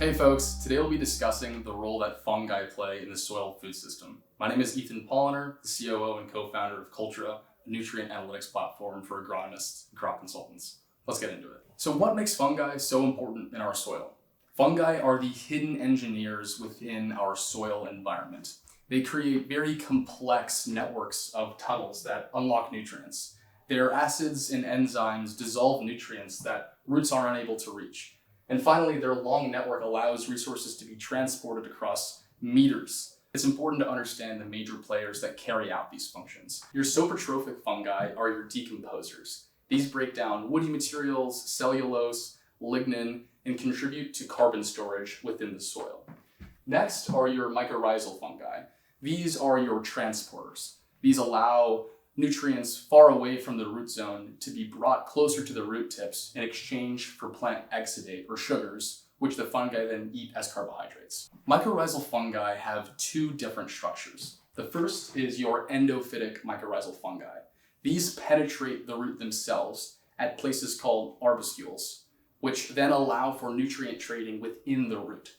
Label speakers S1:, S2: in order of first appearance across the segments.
S1: Hey folks, today we'll be discussing the role that fungi play in the soil food system. My name is Ethan Polliner, the COO and co-founder of Cultra, a nutrient analytics platform for agronomists and crop consultants. Let's get into it. So what makes fungi so important in our soil? Fungi are the hidden engineers within our soil environment. They create very complex networks of tunnels that unlock nutrients. Their acids and enzymes dissolve nutrients that roots are unable to reach. And finally, their long network allows resources to be transported across meters. It's important to understand the major players that carry out these functions. Your saprotrophic fungi are your decomposers. These break down woody materials, cellulose, lignin, and contribute to carbon storage within the soil. Next are your mycorrhizal fungi. These are your transporters. These allow nutrients far away from the root zone to be brought closer to the root tips in exchange for plant exudate or sugars, which the fungi then eat as carbohydrates. Mycorrhizal fungi have two different structures. The first is your endophytic mycorrhizal fungi. These penetrate the root themselves at places called arbuscules, which then allow for nutrient trading within the root.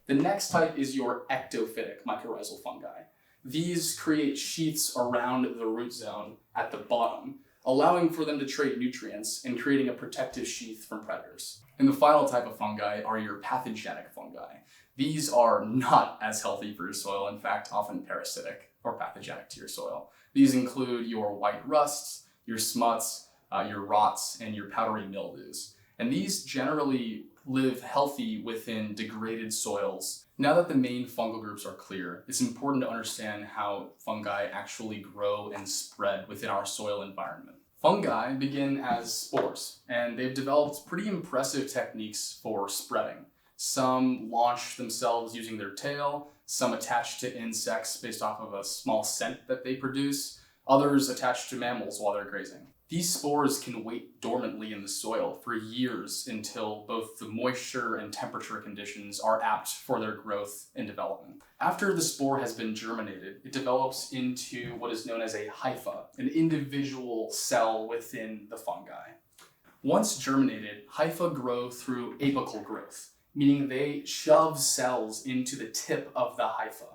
S1: The next type is your ectophytic mycorrhizal fungi. These create sheaths around the root zone at the bottom, allowing for them to trade nutrients and creating a protective sheath from predators. And the final type of fungi are your pathogenic fungi. These are not as healthy for your soil, in fact, often parasitic or pathogenic to your soil. These include your white rusts, your smuts, your rots, and your powdery mildews. And these generally live healthy within degraded soils. Now that the main fungal groups are clear, it's important to understand how fungi actually grow and spread within our soil environment. Fungi begin as spores, and they've developed pretty impressive techniques for spreading. Some launch themselves using their tail, some attach to insects based off of a small scent that they produce, others attach to mammals while they're grazing. These spores can wait dormantly in the soil for years until both the moisture and temperature conditions are apt for their growth and development. After the spore has been germinated, it develops into what is known as a hypha, an individual cell within the fungi. Once germinated, hypha grow through apical growth, meaning they shove cells into the tip of the hypha.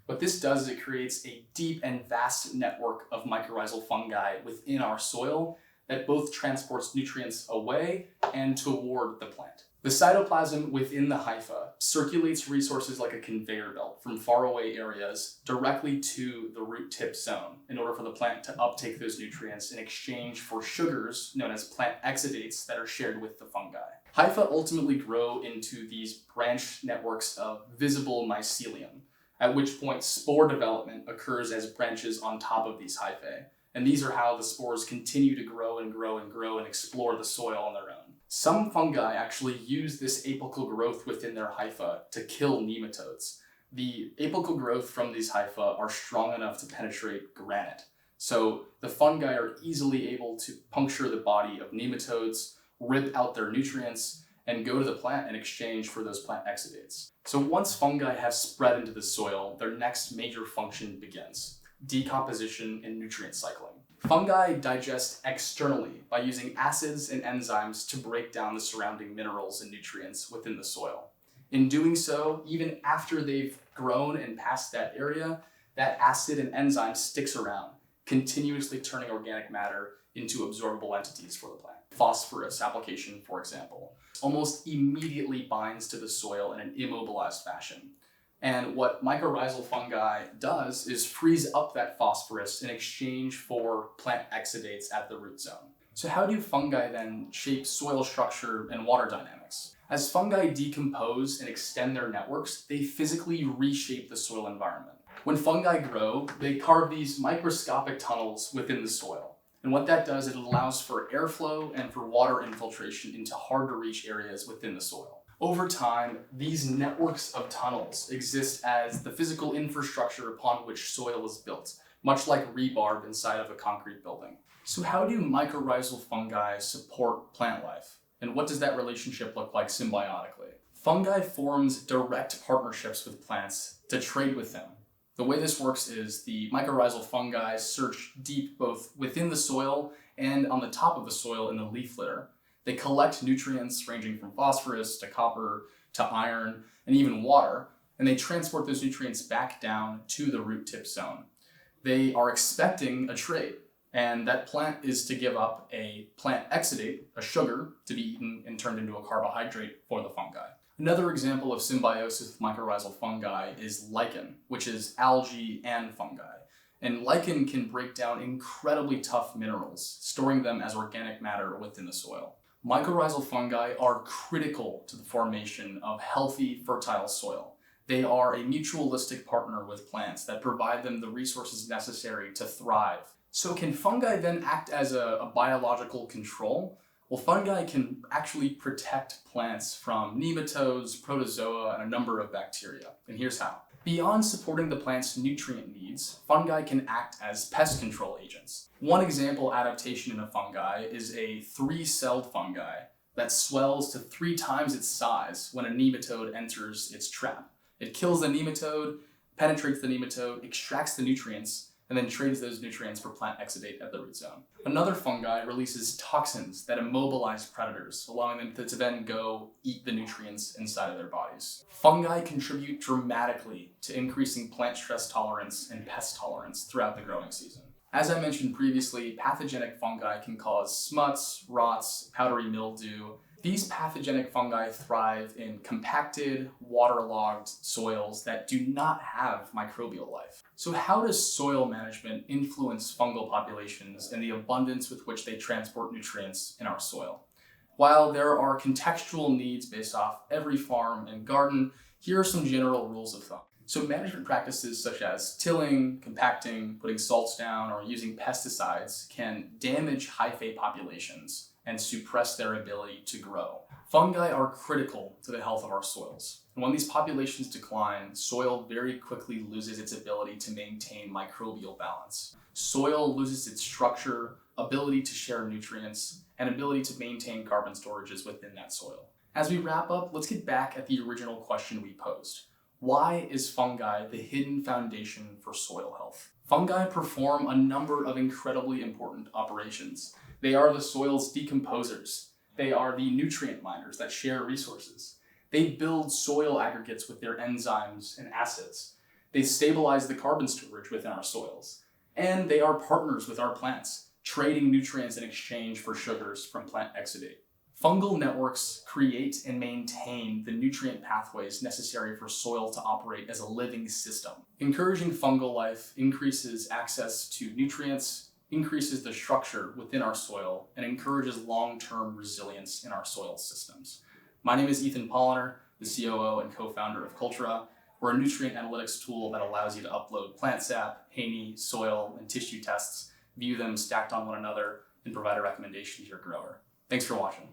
S1: What this does is it creates a deep and vast network of mycorrhizal fungi within our soil that both transports nutrients away and toward the plant. The cytoplasm within the hypha circulates resources like a conveyor belt from faraway areas directly to the root tip zone in order for the plant to uptake those nutrients in exchange for sugars known as plant exudates that are shared with the fungi. Hypha ultimately grow into these branch networks of visible mycelium, at which point spore development occurs as branches on top of these hyphae. And these are how the spores continue to grow and grow and grow and explore the soil on their own. Some fungi actually use this apical growth within their hypha to kill nematodes. The apical growth from these hypha are strong enough to penetrate granite. So the fungi are easily able to puncture the body of nematodes, rip out their nutrients, and go to the plant in exchange for those plant exudates. So once fungi have spread into the soil, their next major function begins: decomposition and nutrient cycling. Fungi digest externally by using acids and enzymes to break down the surrounding minerals and nutrients within the soil. In doing so, even after they've grown and passed that area, that acid and enzyme sticks around, continuously turning organic matter into absorbable entities for the plant. Phosphorus application, for example, almost immediately binds to the soil in an immobilized fashion. And what mycorrhizal fungi does is freeze up that phosphorus in exchange for plant exudates at the root zone. So how do fungi then shape soil structure and water dynamics? As fungi decompose and extend their networks, they physically reshape the soil environment. When fungi grow, they carve these microscopic tunnels within the soil. And what that does, it allows for airflow and for water infiltration into hard to reach areas within the soil. Over time, these networks of tunnels exist as the physical infrastructure upon which soil is built, much like rebar inside of a concrete building. So how do mycorrhizal fungi support plant life? And what does that relationship look like symbiotically? Fungi forms direct partnerships with plants to trade with them. The way this works is the mycorrhizal fungi search deep both within the soil and on the top of the soil in the leaf litter. They collect nutrients ranging from phosphorus to copper to iron, and even water, and they transport those nutrients back down to the root tip zone. They are expecting a trade, and that plant is to give up a plant exudate, a sugar, to be eaten and turned into a carbohydrate for the fungi. Another example of symbiosis with mycorrhizal fungi is lichen, which is algae and fungi. And lichen can break down incredibly tough minerals, storing them as organic matter within the soil. Mycorrhizal fungi are critical to the formation of healthy, fertile soil. They are a mutualistic partner with plants that provide them the resources necessary to thrive. So can fungi then act as a biological control? Well, fungi can actually protect plants from nematodes, protozoa, and a number of bacteria. And here's how. Beyond supporting the plant's nutrient needs, fungi can act as pest control agents. One example adaptation in a fungi is a 3-celled fungi that swells to 3 times its size when a nematode enters its trap. It kills the nematode, penetrates the nematode, extracts the nutrients, and then trades those nutrients for plant exudate at the root zone. Another fungi releases toxins that immobilize predators, allowing them to then go eat the nutrients inside of their bodies. Fungi contribute dramatically to increasing plant stress tolerance and pest tolerance throughout the growing season. As I mentioned previously, pathogenic fungi can cause smuts, rots, powdery mildew. These pathogenic fungi thrive in compacted, waterlogged soils that do not have microbial life. So how does soil management influence fungal populations and the abundance with which they transport nutrients in our soil? While there are contextual needs based off every farm and garden, here are some general rules of thumb. So management practices such as tilling, compacting, putting salts down, or using pesticides can damage hyphae populations and suppress their ability to grow. Fungi are critical to the health of our soils. And when these populations decline, soil very quickly loses its ability to maintain microbial balance. Soil loses its structure, ability to share nutrients, and ability to maintain carbon storages within that soil. As we wrap up, let's get back at the original question we posed. Why is fungi the hidden foundation for soil health? Fungi perform a number of incredibly important operations. They are the soil's decomposers. They are the nutrient miners that share resources. They build soil aggregates with their enzymes and acids. They stabilize the carbon storage within our soils. And they are partners with our plants, trading nutrients in exchange for sugars from plant exudate. Fungal networks create and maintain the nutrient pathways necessary for soil to operate as a living system. Encouraging fungal life increases access to nutrients, increases the structure within our soil, and encourages long-term resilience in our soil systems. My name is Ethan Polliner, the COO and co-founder of Cultra. We're a nutrient analytics tool that allows you to upload plant sap, Haney, soil, and tissue tests, view them stacked on one another, and provide a recommendation to your grower. Thanks for watching.